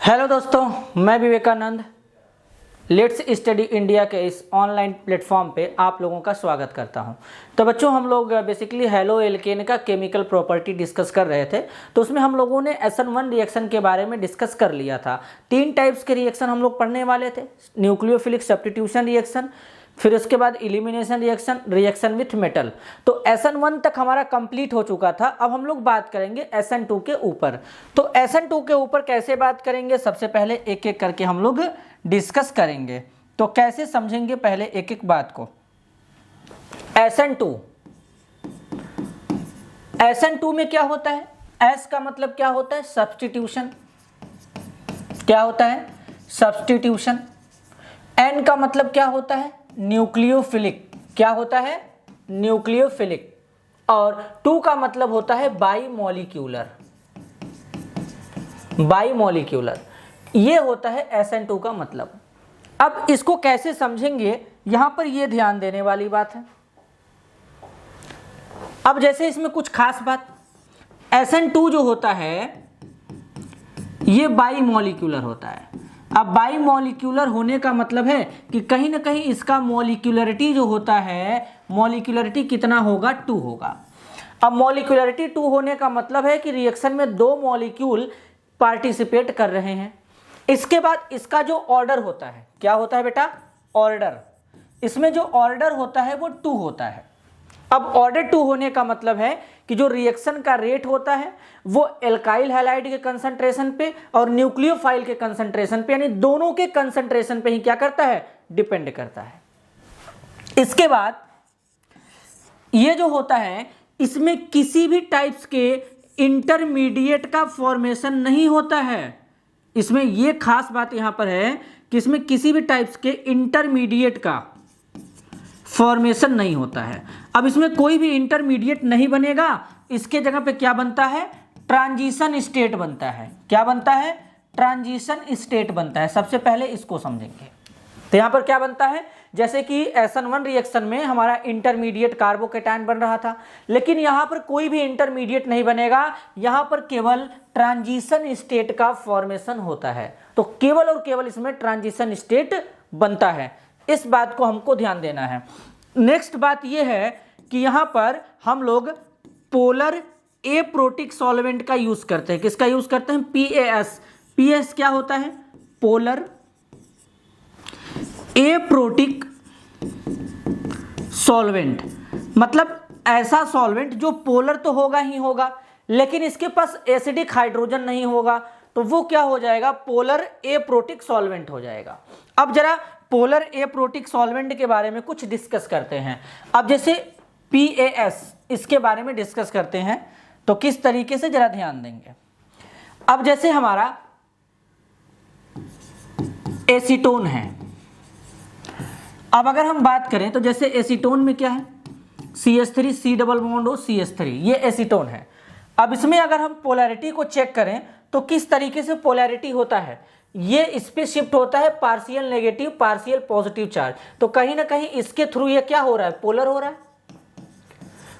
Hello दोस्तों, मैं Vivekananda let's study India के इस ऑनलाइन प्लेटफॉर्म पे आप लोगों का स्वागत करता हूं। तो बच्चों, हम लोग बेसिकली हेलो एल्केन का केमिकल प्रॉपर्टी डिस्कस कर रहे थे। तो उसमें हम लोगों ने SN1 रिएक्शन के बारे में डिस्कस कर लिया था। 3 टाइप्स के रिएक्शन हम लोग पढ़ने वाले थे, न्यूक्लियोफिलिक सब्स्टिट्यूशन रिएक्शन, फिर उसके बाद elimination reaction, reaction with metal. तो SN1 तक हमारा कंप्लीट हो चुका था। अब हम लोग बात करेंगे SN2 के ऊपर। तो SN2 के ऊपर कैसे बात करेंगे, सबसे पहले एक एक करके हम लोग डिस्कस करेंगे। तो कैसे समझेंगे, पहले एक एक बात को। SN2 में क्या होता है? S का मतलब क्या होता है? सब्स्टिट्यूशन। क्या होता है? सब्स्टिट्यूशन। N का मतलब क्या होता है? न्यूक्लियोफिलिक। क्या होता है? न्यूक्लियोफिलिक। और 2 का मतलब होता है बाईमॉलिक्यूलर। बाईमॉलिक्यूलर, ये होता है SN2 का मतलब। अब इसको कैसे समझेंगे, यहां पर ये ध्यान देने वाली बात है। अब जैसे इसमें कुछ खास बात, SN2 जो होता है ये बाईमॉलिक्यूलर होता है। अब बाईमॉलिक्यूलर होने का मतलब है कि कहीं ना कहीं इसका मॉलिक्यूलरिटी जो होता है, मॉलिक्यूलरिटी कितना होगा? 2 होगा। अब मॉलिक्यूलरिटी 2 होने का मतलब है कि रिएक्शन में 2 मॉलिक्यूल पार्टिसिपेट कर रहे हैं। इसके बाद इसका जो ऑर्डर होता है, क्या होता है बेटा? ऑर्डर। इसमें जो ऑर्डर होता है वो 2 होता है। अब ऑर्डर 2 होने का मतलब है कि जो रिएक्शन का रेट होता है वो एल्काइल हैलाइड के कंसंट्रेशन पे और न्यूक्लियोफाइल के कंसंट्रेशन पे, यानी दोनों के कंसंट्रेशन पे ही क्या करता है? डिपेंड करता है। इसके बाद ये जो होता है, इसमें किसी भी टाइप्स के इंटरमीडिएट का फॉर्मेशन नहीं होता है। इसमें ये खास बात यहां पर है कि इसमें किसी भी टाइप्स के इंटरमीडिएट का फॉर्मेशन नहीं होता है। अब इसमें कोई भी इंटरमीडिएट नहीं बनेगा, इसके जगह पे क्या बनता है? ट्रांजिशन स्टेट बनता है। क्या बनता है? ट्रांजिशन स्टेट बनता है। सबसे पहले इसको समझेंगे। तो यहां पर क्या बनता है, जैसे कि SN1 रिएक्शन में हमारा इंटरमीडिएट कार्बोकेटायन बन रहा था, लेकिन यहां पर कोई भी इंटरमीडिएट नहीं बनेगा, यहां पर केवल ट्रांजिशन स्टेट का फॉर्मेशन होता है। तो केवल और केवल इसमें ट्रांजिशन स्टेट बनता है। इस बात को हमको ध्यान देना है। नेक्स्ट बात यह है कि यहां पर हम लोग पोलर एप्रोटिक सॉल्वेंट का यूज करते हैं। किसका यूज करते हैं? PAS। PAS क्या होता है? Polar aprotic solvent. मतलब ऐसा सॉल्वेंट जो पोलर तो होगा ही होगा, लेकिन इसके पास एसिडिक हाइड्रोजन नहीं होगा, तो वो क्या हो जाएगा? पोलर एप्रोटिक सॉल्वेंट हो जाएगा। अब जरा पोलर एप्रोटिक सॉल्वेंट के बारे में कुछ डिस्कस करते हैं। अब जैसे PAS, इसके बारे में डिस्कस करते हैं, तो किस तरीके से, जरा ध्यान देंगे। अब जैसे हमारा एसीटोन है। अब अगर हम बात करें तो जैसे एसीटोन में क्या है? CH3 C double bond O CH3, ये एसीटोन है। अब इसमें अगर हम पोलैरिटी को चेक करें तो किस तरीके से पोलैरिटी होता है? ये इस पे शिफ्ट होता है partial negative partial positive charge. तो कहीं ना कहीं इसके थ्रू ये क्या हो रहा है? पोलर हो रहा है।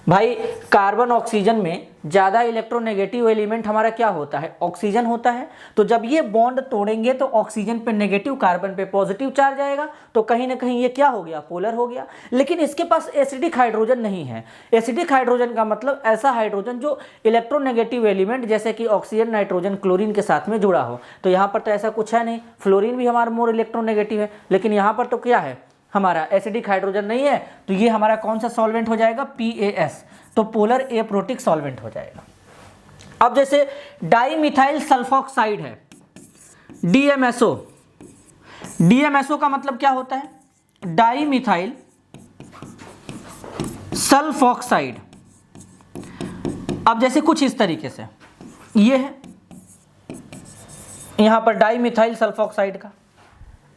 भाई, कार्बन ऑक्सीजन में ज्यादा इलेक्ट्रोनेगेटिव एलिमेंट हमारा क्या होता है? ऑक्सीजन होता है। तो जब ये बॉन्ड तोड़ेंगे तो ऑक्सीजन पे नेगेटिव, कार्बन पे पॉजिटिव चार्ज आएगा, तो कहीं ना कहीं ये क्या हो गया? पोलर हो गया। लेकिन इसके पास एसिडिक हाइड्रोजन नहीं है। एसिडिक हाइड्रोजन का मतलब ऐसा हाइड्रोजन जो इलेक्ट्रोनेगेटिव एलिमेंट जैसे कि ऑक्सीजन, नाइट्रोजन, क्लोरीन के साथ में जुड़ा हो। तो यहाँ पर तो ऐसा कुछ है नहीं। फ्लोरीन भी हमारा मोर इलेक्ट्रोनेगेटिव है, लेकिन यहाँ पर तो क्या है? हमारा एसिडिक हाइड्रोजन नहीं है। तो ये हमारा कौन सा सॉल्वेंट हो जाएगा? PAS। तो पोलर एप्रोटिक सॉल्वेंट हो जाएगा। अब जैसे डाईमिथाइल सल्फॉक्साइड है, DMSO। DMSO का मतलब क्या होता है? Dimethyl sulphoxide. अब जैसे कुछ इस तरीके से ये है, यहां पर डाईमिथाइल सल्फॉक्साइड का।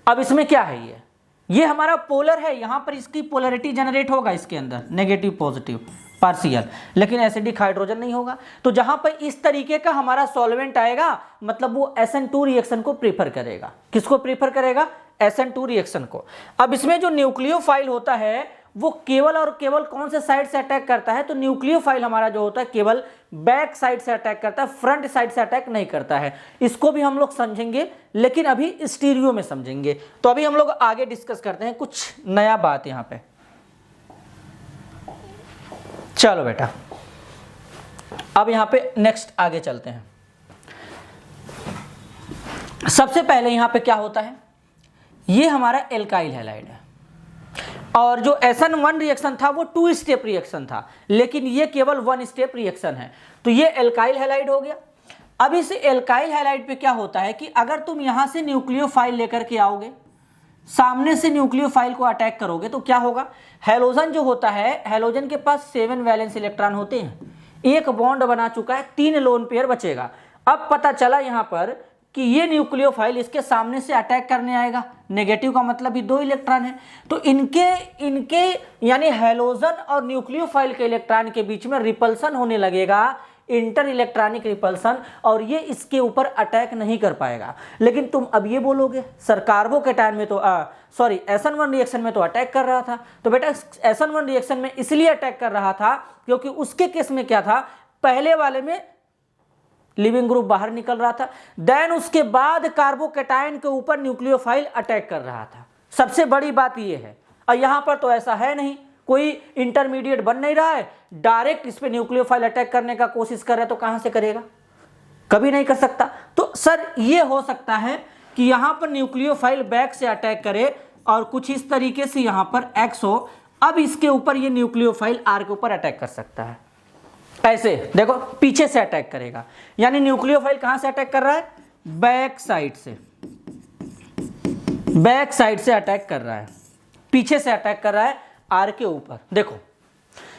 अब इसमें क्या है? ये हमारा पोलर है। यहां पर इसकी पोलैरिटी जनरेट होगा, इसके अंदर नेगेटिव पॉजिटिव पार्शियल, लेकिन एसिडिक हाइड्रोजन नहीं होगा। तो जहां पर इस तरीके का हमारा सॉल्वेंट आएगा, मतलब वो SN2 रिएक्शन को प्रीफर करेगा। किसको प्रीफर करेगा? SN2 रिएक्शन को। अब इसमें जो न्यूक्लियोफाइल होता है वो केवल और केवल कौन से साइड से अटैक करता है, तो न्यूक्लियोफाइल हमारा जो होता है केवल बैक साइड से अटैक करता है, फ्रंट साइड से अटैक नहीं करता है। इसको भी हम लोग समझेंगे, लेकिन अभी स्टीरियो में समझेंगे। तो अभी हम लोग आगे डिस्कस करते हैं कुछ नया बात यहाँ पे। चलो बेटा, अब यहाँ पे नेक्स्ट आगे चलते हैं। सबसे पहले यहाँ पे क्या होता है, ये हमारा एल्काइल हैलाइड है, और जो SN1 रिएक्शन था वो 2 स्टेप रिएक्शन था, लेकिन ये केवल 1 स्टेप रिएक्शन है। तो ये एल्काइल हैलाइड हो गया। अब इस एल्काइल हैलाइड पे क्या होता है कि अगर तुम यहां से न्यूक्लियोफाइल लेकर के आओगे, सामने से न्यूक्लियोफाइल को अटैक करोगे, तो क्या होगा, हैलोजन जो होता है, हैलोजन के पास 7 वैलेंस इलेक्ट्रॉन होते हैं, एक बॉन्ड बना चुका है, 3 लोन पेयर बचेगा। अब पता चला यहां पर कि ये न्यूक्लियोफाइल इसके सामने से अटैक करने आएगा, नेगेटिव का मतलब भी 2 इलेक्ट्रॉन है, तो इनके यानी हैलोजन और न्यूक्लियोफाइल के इलेक्ट्रॉन के बीच में रिपल्सन होने लगेगा, इंटर इलेक्ट्रॉनिक रिपल्सन, और ये इसके ऊपर अटैक नहीं कर पाएगा। लेकिन तुम अब ये बोलोगे सर कार्बोकैटायन में तो SN1 रिएक्शन में तो अटैक कर रहा था। तो बेटा SN1 रिएक्शन में इसलिए अटैक कर रहा था क्योंकि उसके केस में क्या था, पहले वाले में लिविंग ग्रुप बाहर निकल रहा था, देन उसके बाद कार्बोकैटायन के ऊपर न्यूक्लियोफाइल अटैक कर रहा था। सबसे बड़ी बात ये है, और यहां पर तो ऐसा है नहीं, कोई इंटरमीडिएट बन नहीं रहा है, डायरेक्ट इस पे न्यूक्लियोफाइल अटैक करने का कोशिश कर रहा है, तो कहां से करेगा, कभी नहीं कर सकता। तो सर ये हो सकता है कि यहां पर न्यूक्लियोफाइल बैक से अटैक करे और कुछ इस तरीके से यहां पर एक्स हो, अब इसके ऊपर ये न्यूक्लियोफाइल आर के ऊपर अटैक कर सकता है। ऐसे देखो पीछे से अटैक करेगा, यानी न्यूक्लियोफाइल कहां से अटैक कर रहा है, बैक साइड से, बैक साइड से अटैक कर रहा है, पीछे से अटैक कर रहा है आर के ऊपर। देखो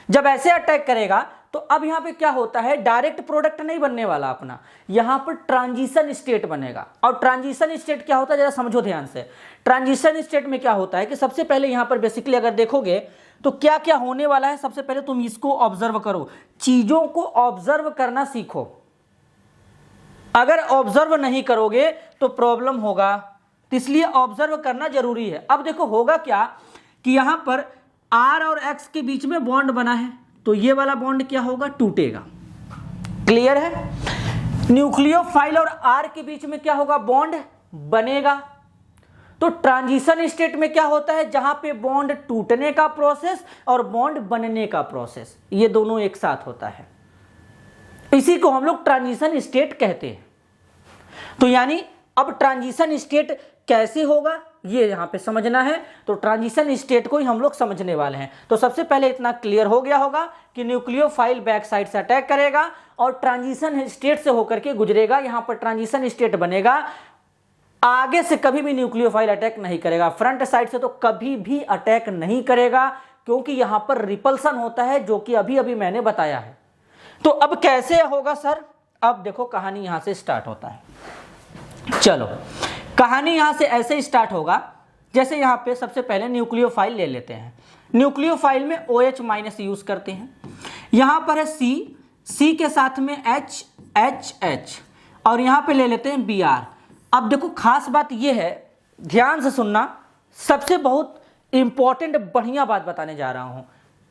जब ऐसे अटैक करेगा तो अब यहां पे क्या होता है, डायरेक्ट प्रोडक्ट नहीं बनने वाला अपना, यहां पर ट्रांजिशन स्टेट बनेगा। और ट्रांजिशन स्टेट क्या होता है, जरा समझो ध्यान से। ट्रांजिशन स्टेट में क्या होता है कि सबसे पहले यहां पर बेसिकली अगर देखोगे तो क्या क्या होने वाला है, सबसे पहले तुम इसको ऑब्जर्व करो, चीजों को ऑब्जर्व करना सीखो। अगर ऑब्जर्व नहीं करोगे तो प्रॉब्लम होगा, तो इसलिए ऑब्जर्व करना जरूरी है। अब देखो होगा क्या कि यहां पर R और X के बीच में बॉन्ड बना है, तो ये वाला बॉन्ड क्या होगा, टूटेगा। क्लियर है, न्यूक्लियोफाइल और R के बीच में क्या होगा, बॉन्ड बनेगा। तो ट्रांजिशन स्टेट में क्या होता है, जहां पे बॉन्ड टूटने का प्रोसेस और बॉन्ड बनने का प्रोसेस, ये दोनों एक साथ होता है, इसी को हम लोग ट्रांजिशन स्टेट कहते हैं। तो यानी अब ट्रांजिशन स्टेट कैसे होगा ये यहां पे समझना है, तो ट्रांजिशन स्टेट को ही हम लोग समझने वाले हैं। तो सबसे पहले इतना क्लियर हो गया होगा कि न्यूक्लियोफाइल बैक साइड से अटैक करेगा और ट्रांजिशन स्टेट से होकर के गुजरेगा, यहां पर ट्रांजिशन स्टेट बनेगा, आगे से कभी भी न्यूक्लियोफाइल अटैक नहीं करेगा, फ्रंट साइड से तो कभी भी अटैक नहीं करेगा, क्योंकि यहां पर रिपल्सन होता है, जो कि अभी अभी मैंने बताया है। तो अब कैसे होगा सर, अब देखो कहानी यहां से स्टार्ट होता है। चलो कहानी यहां से ऐसे स्टार्ट होगा, जैसे यहां पे सबसे पहले न्यूक्लियोफाइल ले लेते हैं, न्यूक्लियोफाइल में OH- यूज करते हैं, यहां पर है C के साथ में H और यहां पे ले लेते हैं Br। अब देखो खास बात यह है, ध्यान से सुनना, सबसे बहुत इंपॉर्टेंट बढ़िया बात बताने जा रहा हूं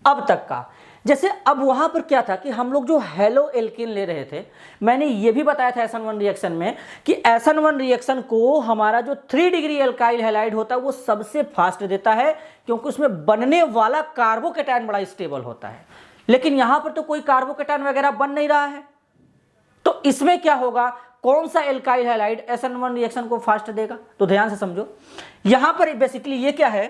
अब तक का। जैसे अब वहां पर क्या था कि हम लोग जो हेलो एल्केन ले रहे थे, मैंने ये भी बताया था SN1 रिएक्शन में कि SN1 रिएक्शन को हमारा जो 3 डिग्री एल्काइल हैलाइड होता है वो सबसे फास्ट देता है, क्योंकि उसमें बनने वाला कार्बोकैटायन बड़ा स्टेबल होता है। लेकिन यहां पर तो कोई कार्बोकैटायन वगैरह बन नहीं रहा है, तो इसमें क्या होगा, कौन सा एल्काइल हैलाइड SN1 रिएक्शन को फास्ट देगा, तो ध्यान से समझो। यहां पर बेसिकली ये क्या है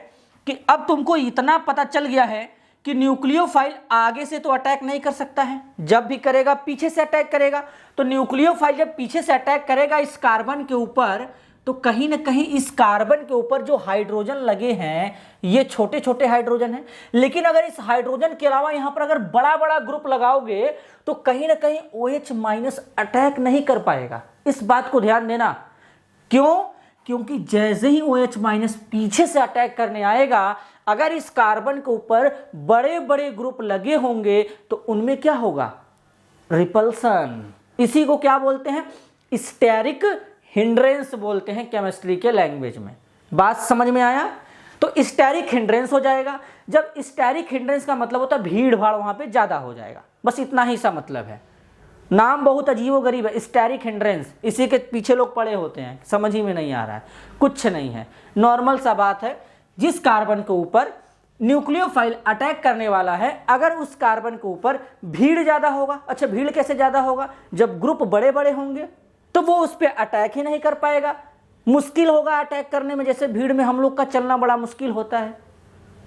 कि अब तुमको इतना पता चल गया है कि न्यूक्लियोफाइल आगे से तो अटैक नहीं कर सकता है, जब भी करेगा पीछे से अटैक करेगा। तो न्यूक्लियोफाइल जब पीछे से अटैक करेगा इस कार्बन के ऊपर, तो कहीं ना कहीं इस कार्बन के ऊपर जो हाइड्रोजन लगे हैं ये छोटे छोटे हाइड्रोजन हैं, लेकिन अगर इस हाइड्रोजन के अलावा यहां पर अगर बड़ा बड़ा ग्रुप लगाओगे तो कहीं ना कहीं OH- अटैक नहीं कर पाएगा। इस बात को ध्यान देना, क्यों, क्योंकि जैसे ही OH- पीछे से अटैक करने आएगा, अगर इस कार्बन के ऊपर बड़े बड़े ग्रुप लगे होंगे तो उनमें क्या होगा, रिपल्सन। इसी को क्या बोलते हैं, स्टेरिक हिंड्रेंस बोलते हैं केमिस्ट्री के लैंग्वेज में। बात समझ में आया। तो स्टेरिक हिंड्रेंस हो जाएगा। जब स्टेरिक हिंड्रेंस का मतलब होता है भीड़ भाड़ वहां पे ज्यादा हो जाएगा, बस इतना ही सा मतलब है। नाम बहुत अजीबोगरीब है, स्टेरिक हिंड्रेंस, इसी के पीछे लोग पड़े होते हैं, समझ ही में नहीं आ रहा है, कुछ नहीं है, नॉर्मल सा बात है। जिस कार्बन के ऊपर न्यूक्लियोफाइल अटैक करने वाला है, अगर उस कार्बन के ऊपर भीड़ ज्यादा होगा, अच्छा भीड़ कैसे ज्यादा होगा, जब ग्रुप बड़े बड़े होंगे तो वो उस पर अटैक ही नहीं कर पाएगा, मुश्किल होगा अटैक करने में, जैसे भीड़ में हम लोग का चलना बड़ा मुश्किल होता है,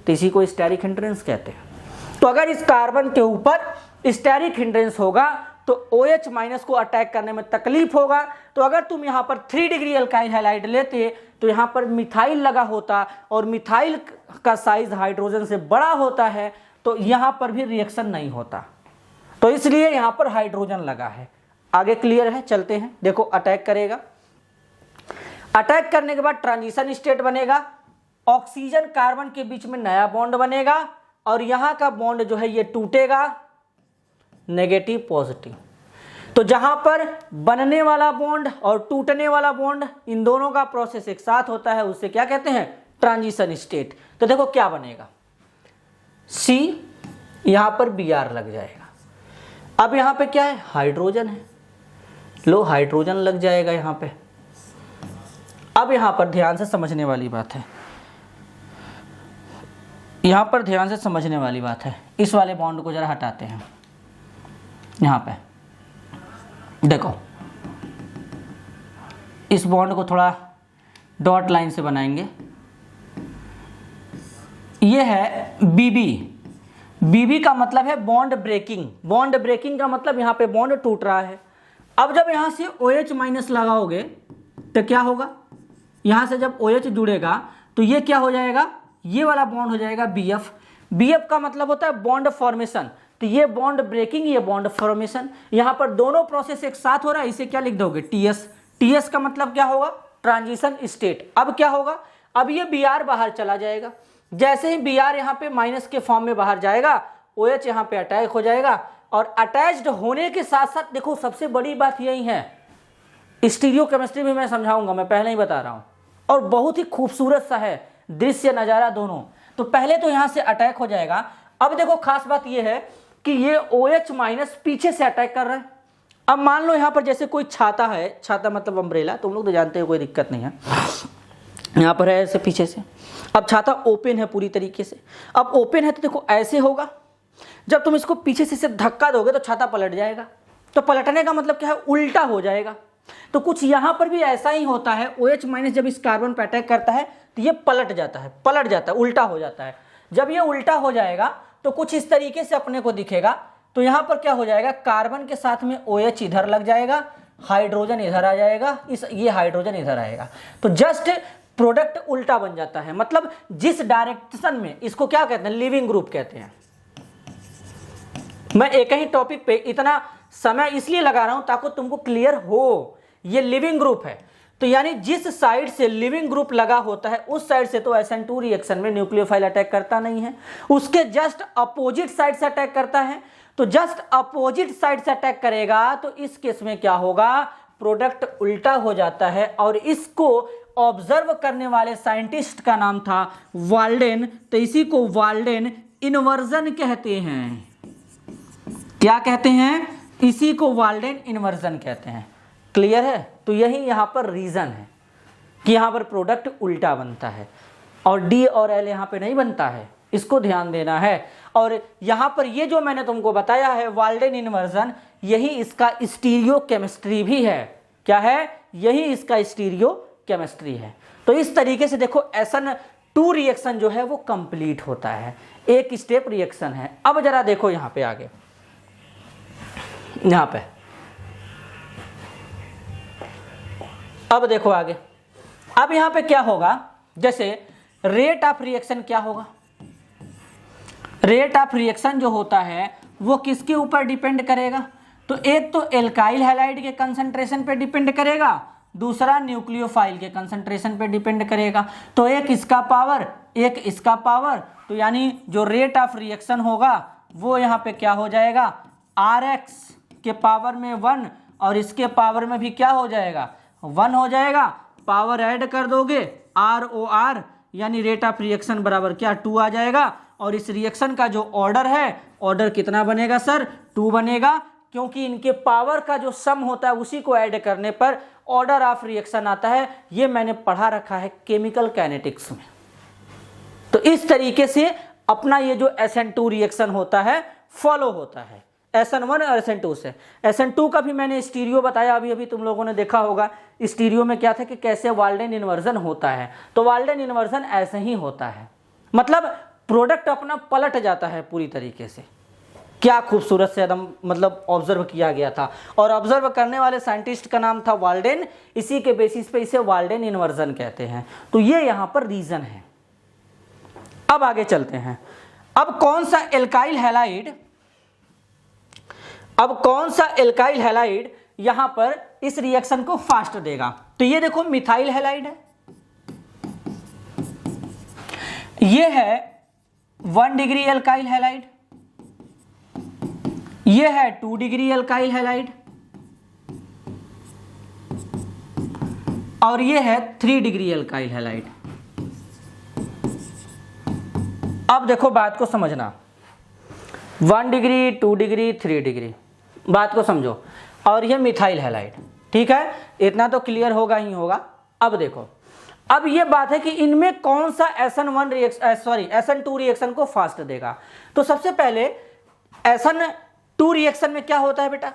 तो इसी को स्टेरिक हिंड्रेंस कहते हैं। तो अगर इस कार्बन के ऊपर स्टेरिक हिंड्रेंस होगा तो OH माइनस को अटैक करने में तकलीफ होगा। तो अगर तुम यहाँ पर 3 डिग्री अल्काइल हैलाइड लेते तो यहाँ पर मिथाइल लगा होता, और मिथाइल का साइज हाइड्रोजन से बड़ा होता है, तो यहाँ पर भी रिएक्शन नहीं होता, तो इसलिए यहाँ पर हाइड्रोजन लगा है। आगे क्लियर है, चलते हैं। देखो अटैक करेगा, अटैक करने के बाद ट्रांजिशन स्टेट बनेगा, ऑक्सीजन कार्बन के बीच में नया बॉन्ड बनेगा, और यहाँ का बॉन्ड जो है ये टूटेगा, नेगेटिव पॉजिटिव। तो जहां पर बनने वाला बॉन्ड और टूटने वाला बॉन्ड, इन दोनों का प्रोसेस एक साथ होता है, उसे क्या कहते हैं, ट्रांजिशन स्टेट। तो देखो क्या बनेगा, C यहां पर Br लग जाएगा। अब यहां पे क्या है, हाइड्रोजन है, लो हाइड्रोजन लग जाएगा यहां पे। अब यहां पर ध्यान से समझने वाली बात है, यहां पर ध्यान से समझने वाली बात है, इस वाले बॉन्ड को जरा हटाते हैं। यहां पे देखो, इस बॉन्ड को थोड़ा डॉट लाइन से बनाएंगे, ये है BB का मतलब है बॉन्ड ब्रेकिंग। बॉन्ड ब्रेकिंग का मतलब यहां पे बॉन्ड टूट रहा है। अब जब यहां से OH माइनस लगाओगे तो क्या होगा, यहां से जब OH जुड़ेगा तो ये क्या हो जाएगा, ये वाला बॉन्ड हो जाएगा BF का मतलब होता है बॉन्ड फॉर्मेशन। तो ये बॉन्ड ब्रेकिंग, ये बॉन्ड फॉर्मेशन, यहां पर दोनों प्रोसेस एक साथ हो रहा है, इसे क्या लिख दोगे, TS का मतलब क्या होगा, ट्रांजिशन स्टेट। अब क्या होगा, अब ये Br बाहर चला जाएगा, जैसे ही Br यहाँ पे माइनस के फॉर्म में बाहर जाएगा, OH यहाँ पे अटैक हो जाएगा, और अटैच्ड होने के साथ साथ देखो सबसे बड़ी बात यही है, स्टीरियो केमिस्ट्री में मैं समझाऊंगा, मैं पहले ही बता रहा हूं, और बहुत ही खूबसूरत सा है दृश्य नजारा दोनों। तो पहले तो यहां से अटैक हो जाएगा। अब देखो खास बात यह है कि ये OH माइनस पीछे से अटैक कर रहा है। अब मान लो यहां पर जैसे कोई छाता है, छाता मतलब अम्ब्रेला, तुम लोग तो जानते हो, कोई दिक्कत नहीं है, यहां पर है ऐसे पीछे से। अब छाता ओपन है पूरी तरीके से, अब ओपन है तो देखो ऐसे होगा, जब तुम इसको पीछे से धक्का दोगे तो छाता पलट जाएगा। तो पलटने का मतलब क्या है, उल्टा हो जाएगा। तो कुछ यहां पर भी ऐसा ही होता है, OH माइनस जब इस कार्बन पर अटैक करता है तो ये पलट जाता है, उल्टा हो जाता है। जब ये उल्टा हो जाएगा तो कुछ इस तरीके से अपने को दिखेगा। तो यहां पर क्या हो जाएगा, कार्बन के साथ में OH इधर लग जाएगा, हाइड्रोजन इधर आ जाएगा, ये हाइड्रोजन इधर आएगा, तो जस्ट प्रोडक्ट उल्टा बन जाता है। मतलब जिस डायरेक्शन में, इसको क्या कहते हैं, लिविंग ग्रुप कहते हैं। मैं एक ही टॉपिक पे इतना समय इसलिए लगा रहा हूं ताकि तुमको क्लियर हो, ये लिविंग ग्रुप है। तो यानी जिस साइड से लिविंग ग्रुप लगा होता है उस साइड से तो SN2 रिएक्शन में न्यूक्लियोफाइल अटैक करता नहीं है, उसके जस्ट अपोजिट साइड से अटैक करता है। तो जस्ट अपोजिट साइड से अटैक करेगा तो इस केस में क्या होगा, प्रोडक्ट उल्टा हो जाता है। और इसको ऑब्जर्व करने वाले साइंटिस्ट का नाम था वाल्डेन, तो इसी को वाल्डेन इन्वर्जन कहते हैं। क्या कहते हैं, इसी को वाल्डेन इन्वर्जन कहते हैं। क्लियर है। तो यही यहां पर रीजन है कि यहां पर प्रोडक्ट उल्टा बनता है, और D और L यहां पे नहीं बनता है, इसको ध्यान देना है। और यहां पर ये जो मैंने तुमको बताया है वाल्डेन इन्वर्जन, यही इसका स्टीरियो केमिस्ट्री भी है। क्या है, यही इसका स्टीरियो केमिस्ट्री है। तो इस तरीके से देखो SN2 रिएक्शन जो है वो कंप्लीट होता है, एक स्टेप रिएक्शन है। अब जरा देखो यहां पे आगे, यहां पे अब देखो आगे, अब यहां पे क्या होगा, जैसे रेट ऑफ रिएक्शन क्या होगा, रेट ऑफ रिएक्शन जो होता है वो किसके ऊपर डिपेंड करेगा, तो एक तो एल्काइल हैलाइड के कंसंट्रेशन पे डिपेंड करेगा, दूसरा न्यूक्लियोफाइल के कंसंट्रेशन पे डिपेंड करेगा। तो एक इसका पावर, एक इसका पावर, तो यानी जो रेट ऑफ रिएक्शन होगा वो यहाँ पे क्या हो जाएगा, Rx के पावर में 1 और इसके पावर में भी क्या हो जाएगा, 1 हो जाएगा। पावर ऐड कर दोगे ROR, यानी रेट ऑफ रिएक्शन बराबर क्या 2 आ जाएगा। और इस रिएक्शन का जो ऑर्डर है, ऑर्डर कितना बनेगा सर 2 बनेगा, क्योंकि इनके पावर का जो सम होता है उसी को ऐड करने पर ऑर्डर ऑफ रिएक्शन आता है। ये मैंने पढ़ा रखा है केमिकल काइनेटिक्स में। तो इस तरीके से अपना ये जो SN2 रिएक्शन होता है फॉलो होता है SN1 और SN2 से। SN2 का भी मैंने स्टीरियो बताया, अभी तुम लोगों ने देखा होगा। स्टीरियो में क्या था कि कैसे वाल्डेन इन्वर्जन होता है। तो वाल्डेन इन्वर्जन ऐसे ही होता है, मतलब प्रोडक्ट अपना पलट जाता है पूरी तरीके से। क्या खूबसूरत से एकदम मतलब ऑब्जर्व किया गया था, और ऑब्जर्व करने वाले साइंटिस्ट का नाम था वाल्डेन। इसी के बेसिस पे इसे वाल्डेन इन्वर्जन कहते हैं। तो ये यहाँ पर रीजन है। अब आगे चलते हैं। अब कौन सा एल्काइल हैलाइड यहां पर इस रिएक्शन को फास्ट देगा। तो ये देखो मिथाइल हैलाइड है, ये है 1 डिग्री एल्काइल हैलाइड, ये है 2 डिग्री एल्काइल हैलाइड, और ये है 3 डिग्री एल्काइल हैलाइड। अब देखो बात को समझना, 1 डिग्री 2 डिग्री 3 डिग्री, बात को समझो। और ये मिथाइल हैलाइड, ठीक है, इतना तो क्लियर होगा ही होगा। अब देखो, अब ये बात है कि इनमें कौन सा SN2 रिएक्शन को फास्ट देगा। तो सबसे पहले SN2 रिएक्शन में क्या होता है बेटा,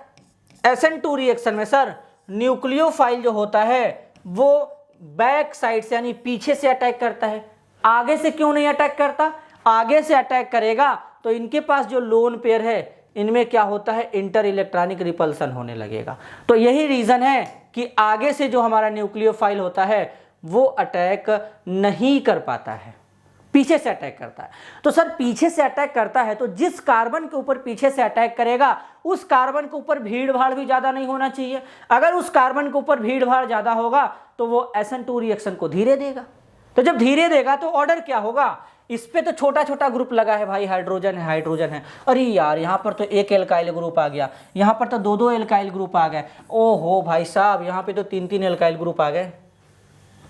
SN2 रिएक्शन में सर न्यूक्लियोफाइल जो होता है वो बैक साइड से यानी पीछे से अटैक करता है। आगे से क्यों नहीं अटैक करता, आगे से अटैक करेगा तो इनके पास जो लोन पेयर है इनमें क्या होता है, इंटर इलेक्ट्रॉनिक रिपल्सन होने लगेगा। तो यही रीजन है कि आगे से जो हमारा न्यूक्लियोफाइल होता है वो अटैक नहीं कर पाता है, पीछे से अटैक करता है। तो सर पीछे से अटैक करता है तो जिस कार्बन के ऊपर पीछे से अटैक करेगा उस कार्बन के ऊपर भीड़ भाड़ भी ज्यादा नहीं होना चाहिए। अगर उस कार्बन के ऊपर भीड़ भाड़ ज्यादा होगा तो वो SN2 रिएक्शन को धीरे देगा। तो जब धीरे देगा तो ऑर्डर क्या होगा, इस पे तो छोटा छोटा ग्रुप लगा है भाई, हाइड्रोजन है। अरे यार यहाँ पर तो एक एल्काइल ग्रुप आ गया, यहाँ पर तो 2 एल्काइल ग्रुप आ गए, ओहो भाई साहब यहाँ पे तो 3 एल्काइल ग्रुप आ गए।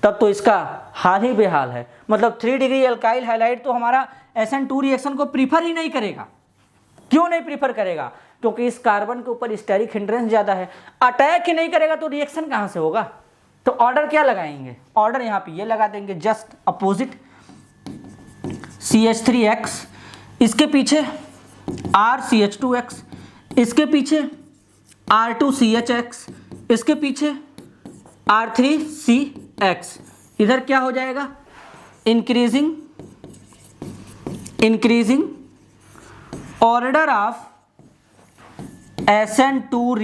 तब तो इसका हाल ही बेहाल है। मतलब 3 डिग्री एल्काइल हैलाइड तो हमारा SN2 रिएक्शन को प्रीफर ही नहीं करेगा। क्यों नहीं प्रीफर करेगा, क्योंकि इस कार्बन के ऊपर स्टेरिक हिंड्रेंस ज्यादा है। अटैक ही नहीं करेगा तो रिएक्शन कहां से होगा। तो ऑर्डर क्या लगाएंगे, ऑर्डर यहाँ पे ये लगा देंगे, जस्ट अपोजिट CH3X, इसके पीछे RCH2X, इसके पीछे R2CHX, इसके पीछे R3CX। इधर क्या हो जाएगा, increasing order of SN2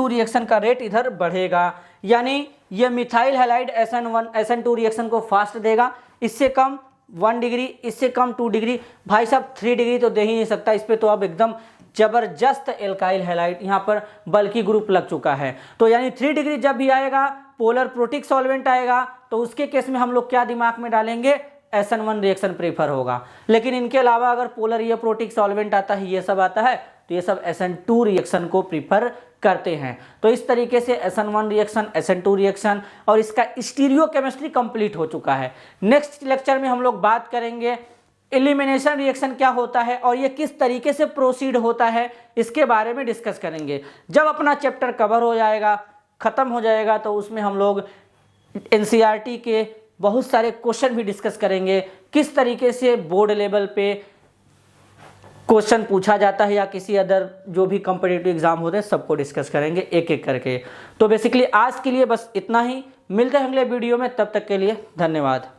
reaction का रेट इधर बढ़ेगा। यानी ये मिथाइल हैलाइड SN2 रिएक्शन को फास्ट देगा। इससे कम 1 डिग्री, इससे कम 2 डिग्री, भाई साहब 3 डिग्री तो दे ही नहीं सकता। इस पे तो अब एकदम जबरदस्त एल्काइल हैलाइड यहाँ पर बल्कि ग्रुप लग चुका है। तो यानी 3 डिग्री जब भी आएगा, पोलर प्रोटिक सॉल्वेंट आएगा, तो उसके केस में हम लोग क्या दिमाग में डालेंगे, SN1 रिएक्शन प्रेफर होगा। लेकिन इनके अलावा अगर पोलर ये प्रोटिक सॉल्वेंट आता है, ये सब आता है, तो ये सब SN2 रिएक्शन को प्रीफर करते हैं। तो इस तरीके से SN1 रिएक्शन, SN2 रिएक्शन और इसका स्टीरियो केमिस्ट्री कंप्लीट हो चुका है। नेक्स्ट लेक्चर में हम लोग बात करेंगे एलिमिनेशन रिएक्शन क्या होता है और ये किस तरीके से प्रोसीड होता है, इसके बारे में डिस्कस करेंगे। जब अपना चैप्टर कवर हो जाएगा, खत्म हो जाएगा, तो उसमें हम लोग NCERT के बहुत सारे क्वेश्चन भी डिस्कस करेंगे, किस तरीके से बोर्ड लेवल पे क्वेश्चन पूछा जाता है या किसी अदर जो भी कॉम्पिटिटिव एग्जाम होते हैं, सबको डिस्कस करेंगे एक एक करके। तो बेसिकली आज के लिए बस इतना ही, मिलते हैं अगले वीडियो में, तब तक के लिए धन्यवाद।